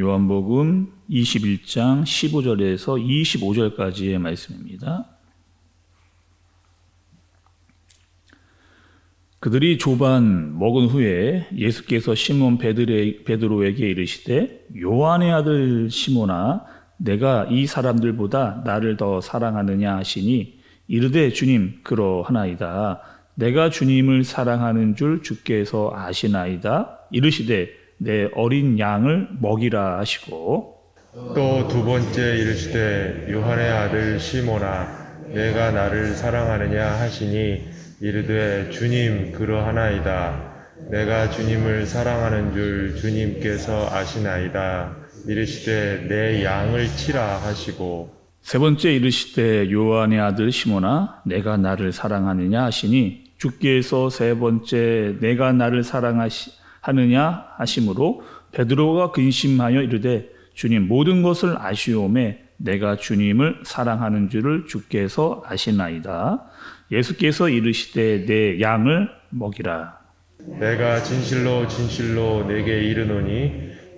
요한복음 21장 15절에서 25절까지의 말씀입니다. 그들이 조반 먹은 후에 예수께서 시몬 베드로에게 이르시되 요한의 아들 시몬아 내가 이 사람들보다 나를 더 사랑하느냐 하시니 이르되 주님 그러하나이다. 내가 주님을 사랑하는 줄 주께서 아시나이다. 이르시되 내 어린 양을 먹이라 하시고 또 두 번째 이르시되 요한의 아들 시몬아 내가 나를 사랑하느냐 하시니 이르되 주님 그러하나이다. 내가 주님을 사랑하는 줄 주님께서 아시나이다. 이르시되 내 양을 치라 하시고 세 번째 이르시되 요한의 아들 시몬아 내가 나를 사랑하느냐 하시니 주께서 세 번째 내가 나를 사랑하느냐 하심으로 베드로가 근심하여 이르되 주님 모든 것을 아시오매 내가 주님을 사랑하는 줄을 주께서 아시나이다. 예수께서 이르시되 내 양을 먹이라. 내가 진실로 진실로 내게 이르노니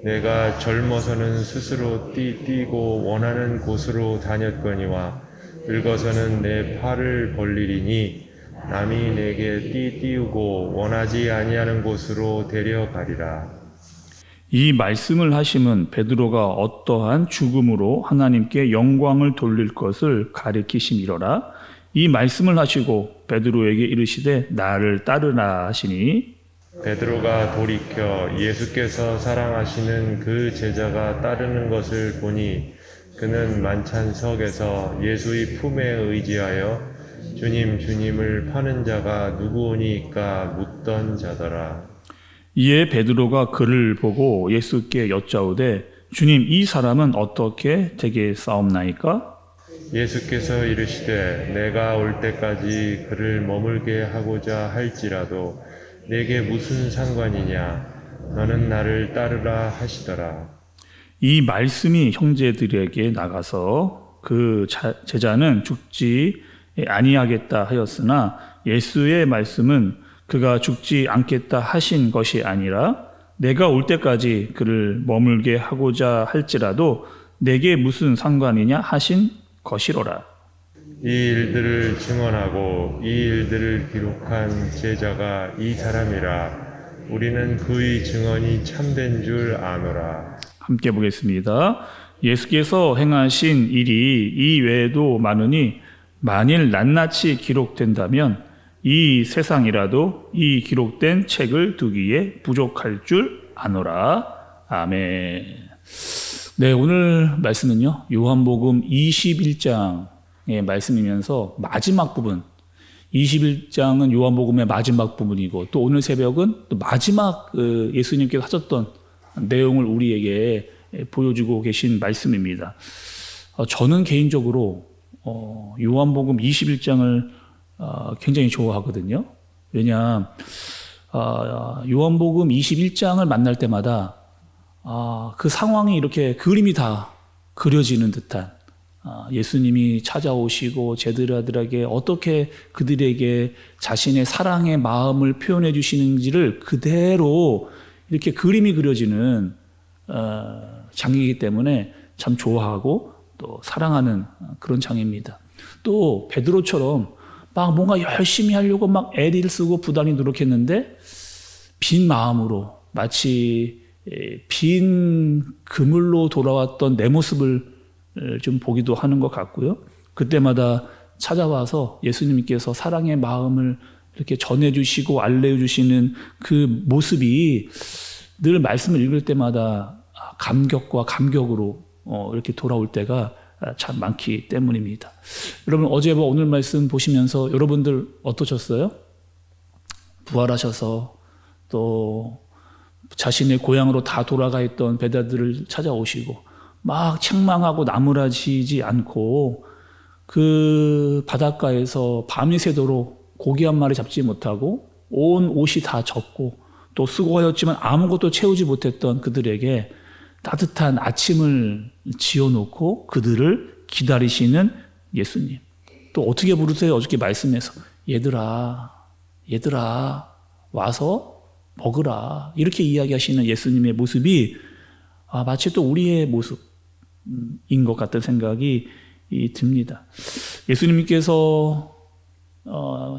내가 젊어서는 스스로 뛰고 원하는 곳으로 다녔거니와 늙어서는 내 팔을 벌리리니 남이 내게 띄우고 원하지 아니하는 곳으로 데려가리라. 이 말씀을 하심은 베드로가 어떠한 죽음으로 하나님께 영광을 돌릴 것을 가리키심이로라. 이 말씀을 하시고 베드로에게 이르시되 나를 따르라 하시니 베드로가 돌이켜 예수께서 사랑하시는 그 제자가 따르는 것을 보니 그는 만찬석에서 예수의 품에 의지하여 주님 주님을 파는 자가 누구오니까 묻던 자더라. 이에 베드로가 그를 보고 예수께 여짜오되 주님 이 사람은 어떻게 되겠사옵나이까? 예수께서 이르시되 내가 올 때까지 그를 머물게 하고자 할지라도 내게 무슨 상관이냐 너는 나를 따르라 하시더라. 이 말씀이 형제들에게 나가서 그 제자는 죽지 아니하겠다 하였으나 예수의 말씀은 그가 죽지 않겠다 하신 것이 아니라 내가 올 때까지 그를 머물게 하고자 할지라도 내게 무슨 상관이냐 하신 것이로라. 이 일들을 증언하고 이 일들을 기록한 제자가 이 사람이라. 우리는 그의 증언이 참된 줄 아노라. 함께 보겠습니다. 예수께서 행하신 일이 이 외에도 많으니 만일 낱낱이 기록된다면 이 세상이라도 이 기록된 책을 두기에 부족할 줄 아노라. 아멘. 네, 오늘 말씀은요. 요한복음 21장의 말씀이면서 마지막 부분 21장은 요한복음의 마지막 부분이고 또 오늘 새벽은 또 마지막 예수님께서 하셨던 내용을 우리에게 보여주고 계신 말씀입니다. 저는 개인적으로 요한복음 21장을 굉장히 좋아하거든요. 왜냐 요한복음 21장을 만날 때마다 그 상황이 이렇게 그림이 다 그려지는 듯한 예수님이 찾아오시고 제자들에게 어떻게 그들에게 자신의 사랑의 마음을 표현해 주시는지를 그대로 이렇게 그림이 그려지는 장이기 때문에 참 좋아하고 또 사랑하는 그런 장입니다. 또 베드로처럼 막 뭔가 열심히 하려고 막 애를 쓰고 부단히 노력했는데 빈 마음으로 마치 빈 그물로 돌아왔던 내 모습을 좀 보기도 하는 것 같고요. 그때마다 찾아와서 예수님께서 사랑의 마음을 이렇게 전해주시고 알려주시는 그 모습이 늘 말씀을 읽을 때마다 감격과 감격으로 이렇게 돌아올 때가 참 많기 때문입니다. 여러분 어제와 오늘 말씀 보시면서 여러분들 어떠셨어요? 부활하셔서 또 자신의 고향으로 다 돌아가 있던 베드로를 찾아오시고 막 책망하고 나무라지지 않고 그 바닷가에서 밤이 새도록 고기 한 마리 잡지 못하고 온 옷이 다 젖고 또 수고하였지만 아무것도 채우지 못했던 그들에게 따뜻한 아침을 지어놓고 그들을 기다리시는 예수님. 또 어떻게 부르세요? 어저께 말씀에서 얘들아 와서 먹으라 이렇게 이야기하시는 예수님의 모습이 마치 또 우리의 모습인 것 같은 생각이 듭니다. 예수님께서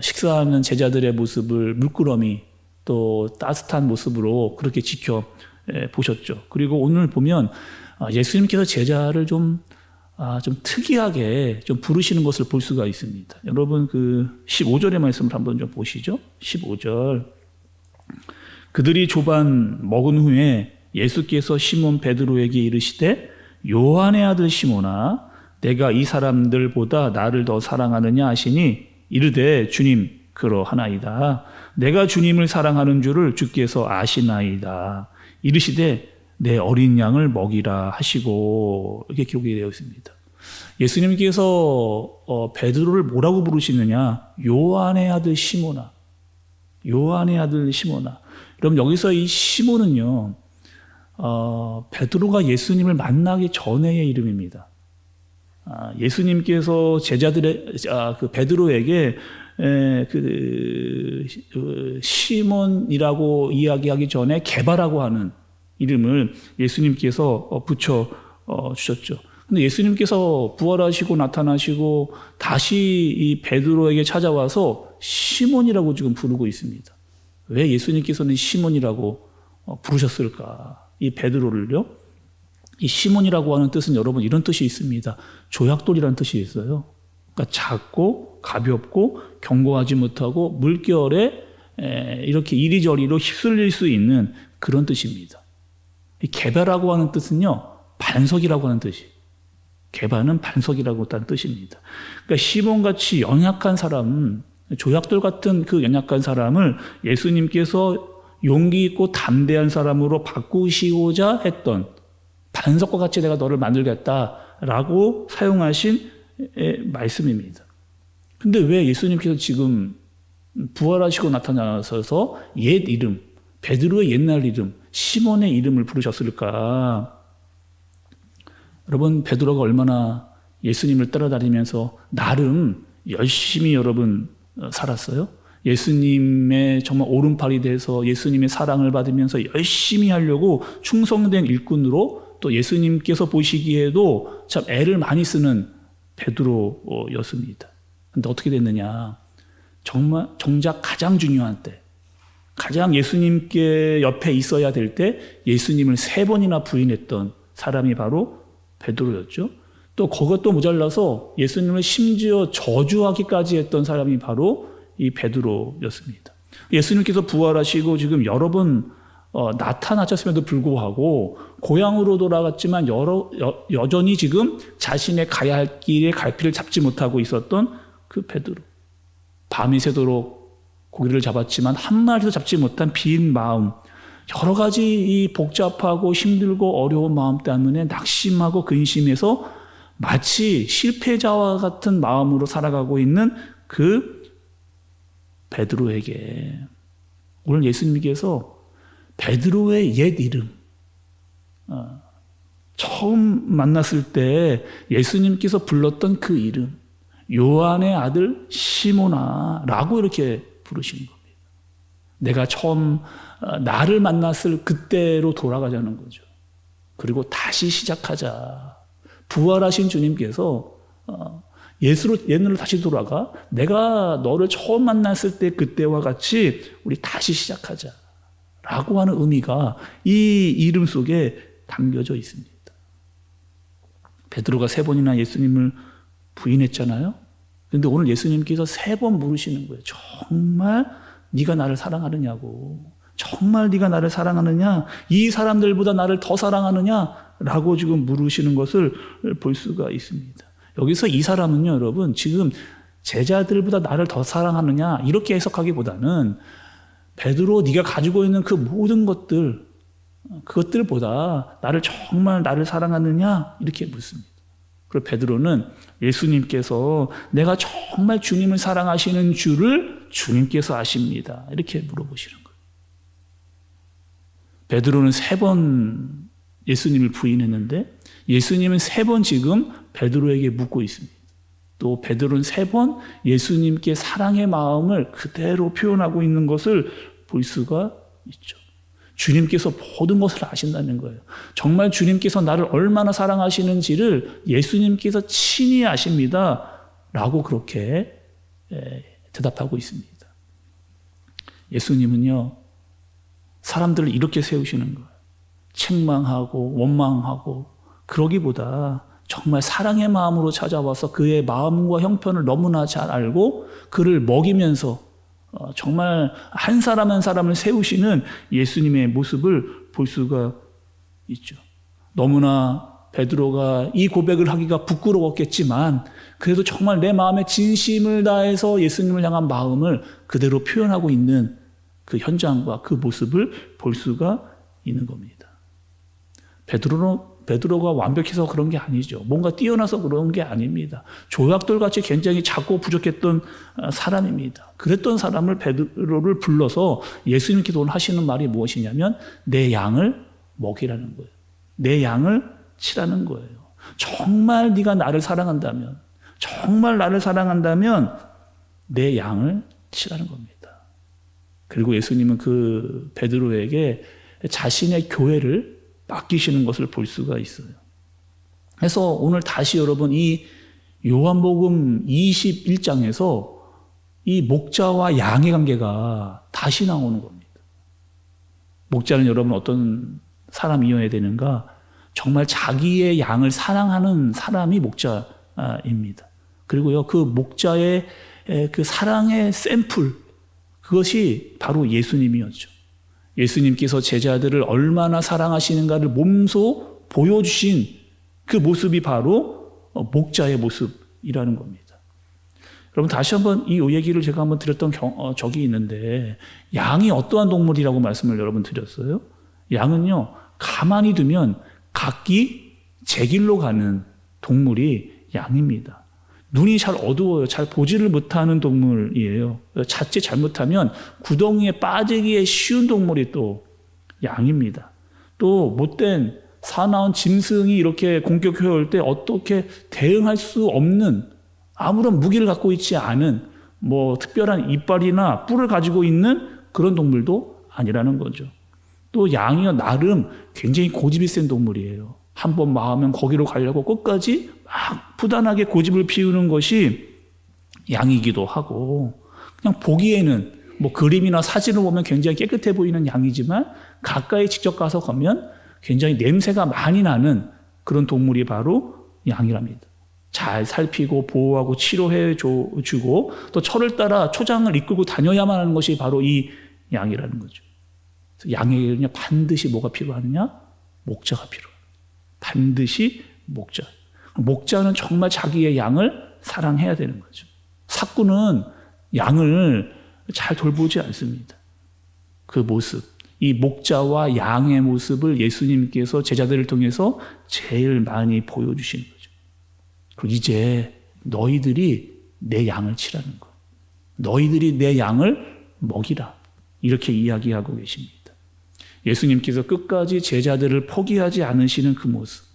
식사하는 제자들의 모습을 물끄러미 또 따뜻한 모습으로 그렇게 지켜보셨죠. 그리고 오늘 보면 예수님께서 제자를 좀 특이하게 좀 부르시는 것을 볼 수가 있습니다. 여러분 그 15절의 말씀을 한번 좀 보시죠. 15절. 그들이 조반 먹은 후에 예수께서 시몬 베드로에게 이르시되 요한의 아들 시몬아 내가 이 사람들보다 나를 더 사랑하느냐 하시니 이르되 주님 그러하나이다. 내가 주님을 사랑하는 줄을 주께서 아시나이다. 이르시되 내 어린 양을 먹이라 하시고 이렇게 기록이 되어 있습니다. 예수님께서 베드로를 뭐라고 부르시느냐? 요한의 아들 시몬아. 요한의 아들 시몬아. 그럼 여기서 이 시몬은요, 베드로가 예수님을 만나기 전의 이름입니다. 예수님께서 그 베드로에게 시몬이라고 이야기하기 전에 게바라고 하는 이름을 예수님께서 붙여 주셨죠. 근데 예수님께서 부활하시고 나타나시고 다시 이 베드로에게 찾아와서 시몬이라고 지금 부르고 있습니다. 왜 예수님께서는 시몬이라고 부르셨을까? 이 베드로를요. 이 시몬이라고 하는 뜻은 여러분 이런 뜻이 있습니다. 조약돌이라는 뜻이 있어요. 그러니까 작고 가볍고 견고하지 못하고 물결에 이렇게 이리저리로 휩쓸릴 수 있는 그런 뜻입니다. 이 게바라고 하는 뜻은요. 반석이라고 하는 뜻이. 게바는 반석이라고 하는 뜻입니다. 그러니까 시몬같이 연약한 사람, 조약돌 같은 그 연약한 사람을 예수님께서 용기 있고 담대한 사람으로 바꾸시고자 했던 반석과 같이 내가 너를 만들겠다라고 사용하신 말씀입니다. 근데 왜 예수님께서 지금 부활하시고 나타나셔서 옛 이름, 베드로의 옛날 이름, 시몬의 이름을 부르셨을까? 여러분, 베드로가 얼마나 예수님을 따라다니면서 나름 열심히 여러분 살았어요? 예수님의 정말 오른팔이 돼서 예수님의 사랑을 받으면서 열심히 하려고 충성된 일꾼으로 또 예수님께서 보시기에도 참 애를 많이 쓰는 베드로였습니다. 근데 어떻게 됐느냐? 정작 가장 중요한 때, 가장 예수님께 옆에 있어야 될 때 예수님을 3번이나 부인했던 사람이 바로 베드로였죠. 또 그것도 모자라서 예수님을 심지어 저주하기까지 했던 사람이 바로 이 베드로였습니다. 예수님께서 부활하시고 지금 여러 번 나타나셨음에도 불구하고 고향으로 돌아갔지만 여전히 지금 자신의 가야 할 길에 갈피를 잡지 못하고 있었던 그 베드로. 밤이 새도록 고기를 잡았지만 한 마리도 잡지 못한 빈 마음, 여러 가지 이 복잡하고 힘들고 어려운 마음 때문에 낙심하고 근심해서 마치 실패자와 같은 마음으로 살아가고 있는 그 베드로에게 오늘 예수님께서 베드로의 옛 이름, 처음 만났을 때 예수님께서 불렀던 그 이름, 요한의 아들 시몬아라고 이렇게 부르시는 겁니다. 내가 처음 나를 만났을 그때로 돌아가자는 거죠. 그리고 다시 시작하자. 부활하신 주님께서 옛날로 다시 돌아가 내가 너를 처음 만났을 때 그때와 같이 우리 다시 시작하자 라고 하는 의미가 이 이름 속에 담겨져 있습니다. 베드로가 3번이나 예수님을 부인했잖아요. 그런데 오늘 예수님께서 3번 물으시는 거예요. 정말 네가 나를 사랑하느냐고. 정말 네가 나를 사랑하느냐? 이 사람들보다 나를 더 사랑하느냐? 라고 지금 물으시는 것을 볼 수가 있습니다. 여기서 이 사람은요, 여러분, 지금 제자들보다 나를 더 사랑하느냐? 이렇게 해석하기보다는 베드로 네가 가지고 있는 그 모든 그것들보다 정말 나를 사랑하느냐? 이렇게 묻습니다. 그리고 베드로는 예수님께서 내가 정말 주님을 사랑하시는 줄을 주님께서 아십니다. 이렇게 물어보시는 거예요. 베드로는 3번 예수님을 부인했는데 예수님은 3번 지금 베드로에게 묻고 있습니다. 또 베드로는 3번 예수님께 사랑의 마음을 그대로 표현하고 있는 것을 볼 수가 있죠. 주님께서 모든 것을 아신다는 거예요. 정말 주님께서 나를 얼마나 사랑하시는지를 예수님께서 친히 아십니다. 라고 그렇게 대답하고 있습니다. 예수님은요, 사람들을 이렇게 세우시는 거예요. 책망하고 원망하고 그러기보다 정말 사랑의 마음으로 찾아와서 그의 마음과 형편을 너무나 잘 알고 그를 먹이면서 정말 한 사람 한 사람을 세우시는 예수님의 모습을 볼 수가 있죠. 너무나 베드로가 이 고백을 하기가 부끄러웠겠지만 그래도 정말 내 마음에 진심을 다해서 예수님을 향한 마음을 그대로 표현하고 있는 그 현장과 그 모습을 볼 수가 있는 겁니다. 베드로가 완벽해서 그런 게 아니죠. 뭔가 뛰어나서 그런 게 아닙니다. 조약돌같이 굉장히 작고 부족했던 사람입니다. 그랬던 사람을 베드로를 불러서 예수님께서 오늘 하시는 말이 무엇이냐면 내 양을 먹이라는 거예요. 내 양을 치라는 거예요. 정말 네가 나를 사랑한다면 정말 나를 사랑한다면 내 양을 치라는 겁니다. 그리고 예수님은 그 베드로에게 자신의 교회를 맡기시는 것을 볼 수가 있어요. 그래서 오늘 다시 여러분 이 요한복음 21장에서 이 목자와 양의 관계가 다시 나오는 겁니다. 목자는 여러분 어떤 사람이어야 되는가? 정말 자기의 양을 사랑하는 사람이 목자입니다. 그리고요, 그 목자의 그 사랑의 샘플, 그것이 바로 예수님이었죠. 예수님께서 제자들을 얼마나 사랑하시는가를 몸소 보여주신 그 모습이 바로 목자의 모습이라는 겁니다. 여러분 다시 한번 이 얘기를 제가 한번 드렸던 적이 있는데 양이 어떠한 동물이라고 말씀을 여러분 드렸어요? 양은요 가만히 두면 각기 제 길로 가는 동물이 양입니다. 눈이 잘 어두워요. 잘 보지를 못하는 동물이에요. 자칫 잘못하면 구덩이에 빠지기에 쉬운 동물이 또 양입니다. 또 못된 사나운 짐승이 이렇게 공격해 올 때 어떻게 대응할 수 없는 아무런 무기를 갖고 있지 않은 뭐 특별한 이빨이나 뿔을 가지고 있는 그런 동물도 아니라는 거죠. 또 양이요 나름 굉장히 고집이 센 동물이에요. 한번 마음은 거기로 가려고 끝까지 막 부단하게 고집을 피우는 것이 양이기도 하고 그냥 보기에는 뭐 그림이나 사진을 보면 굉장히 깨끗해 보이는 양이지만 가까이 직접 가서 보면 굉장히 냄새가 많이 나는 그런 동물이 바로 양이랍니다. 잘 살피고 보호하고 치료해 주고 또 철을 따라 초장을 이끌고 다녀야만 하는 것이 바로 이 양이라는 거죠. 양에게는요 반드시 뭐가 필요하느냐? 목자가 필요해요. 반드시 목자. 목자는 정말 자기의 양을 사랑해야 되는 거죠. 삭구는 양을 잘 돌보지 않습니다. 그 모습, 이 목자와 양의 모습을 예수님께서 제자들을 통해서 제일 많이 보여주시는 거죠. 그리고 이제 너희들이 내 양을 치라는 거. 너희들이 내 양을 먹이라. 이렇게 이야기하고 계십니다. 예수님께서 끝까지 제자들을 포기하지 않으시는 그 모습,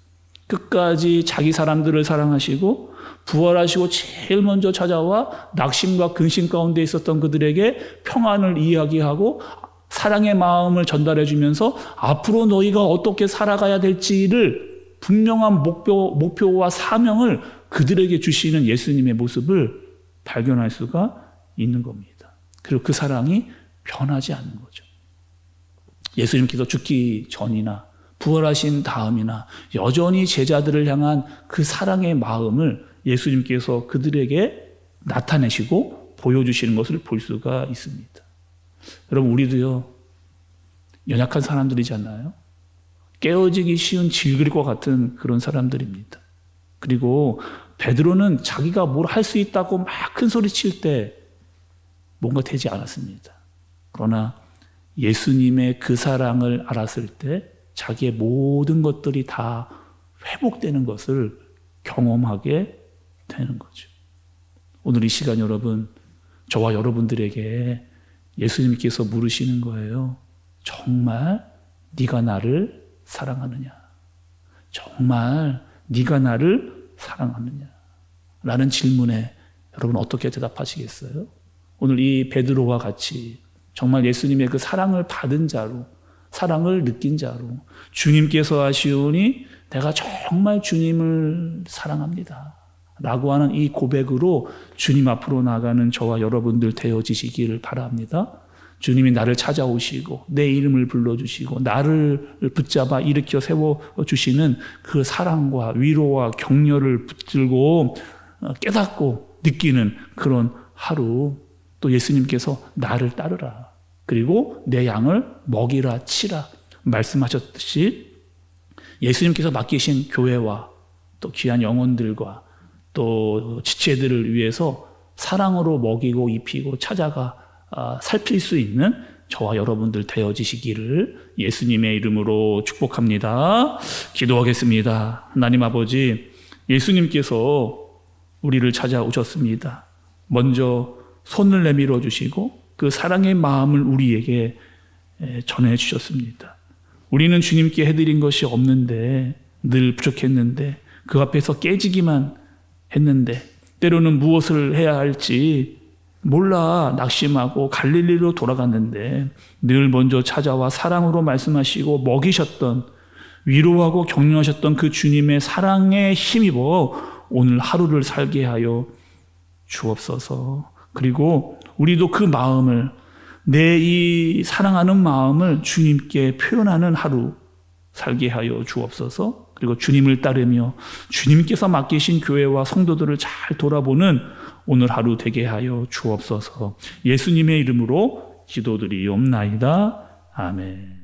끝까지 자기 사람들을 사랑하시고 부활하시고 제일 먼저 찾아와 낙심과 근심 가운데 있었던 그들에게 평안을 이야기하고 사랑의 마음을 전달해 주면서 앞으로 너희가 어떻게 살아가야 될지를 분명한 목표와 사명을 그들에게 주시는 예수님의 모습을 발견할 수가 있는 겁니다. 그리고 그 사랑이 변하지 않는 거죠. 예수님께서 죽기 전이나 부활하신 다음이나 여전히 제자들을 향한 그 사랑의 마음을 예수님께서 그들에게 나타내시고 보여주시는 것을 볼 수가 있습니다. 여러분 우리도요 연약한 사람들이잖아요. 깨어지기 쉬운 질그릇과 같은 그런 사람들입니다. 그리고 베드로는 자기가 뭘 할 수 있다고 막 큰 소리 칠 때 뭔가 되지 않았습니다. 그러나 예수님의 그 사랑을 알았을 때 자기의 모든 것들이 다 회복되는 것을 경험하게 되는 거죠. 오늘 이 시간 여러분, 저와 여러분들에게 예수님께서 물으시는 거예요. 정말 네가 나를 사랑하느냐? 정말 네가 나를 사랑하느냐? 라는 질문에 여러분 어떻게 대답하시겠어요? 오늘 이 베드로와 같이 정말 예수님의 그 사랑을 받은 자로 사랑을 느낀 자로 주님께서 하시오니 내가 정말 주님을 사랑합니다 라고 하는 이 고백으로 주님 앞으로 나가는 저와 여러분들 되어지시기를 바랍니다. 주님이 나를 찾아오시고 내 이름을 불러주시고 나를 붙잡아 일으켜 세워주시는 그 사랑과 위로와 격려를 붙들고 깨닫고 느끼는 그런 하루, 또 예수님께서 나를 따르라 그리고 내 양을 먹이라 치라 말씀하셨듯이 예수님께서 맡기신 교회와 또 귀한 영혼들과 또 지체들을 위해서 사랑으로 먹이고 입히고 찾아가 살필 수 있는 저와 여러분들 되어지시기를 예수님의 이름으로 축복합니다. 기도하겠습니다. 하나님 아버지, 예수님께서 우리를 찾아오셨습니다. 먼저 손을 내밀어 주시고 그 사랑의 마음을 우리에게 전해주셨습니다. 우리는 주님께 해드린 것이 없는데, 늘 부족했는데, 그 앞에서 깨지기만 했는데, 때로는 무엇을 해야 할지 몰라 낙심하고 갈릴리로 돌아갔는데, 늘 먼저 찾아와 사랑으로 말씀하시고 먹이셨던, 위로하고 격려하셨던 그 주님의 사랑에 힘입어 오늘 하루를 살게 하여 주옵소서. 그리고 우리도 그 마음을, 내 이 사랑하는 마음을 주님께 표현하는 하루 살게 하여 주옵소서. 그리고 주님을 따르며 주님께서 맡기신 교회와 성도들을 잘 돌아보는 오늘 하루 되게 하여 주옵소서. 예수님의 이름으로 기도드리옵나이다. 아멘.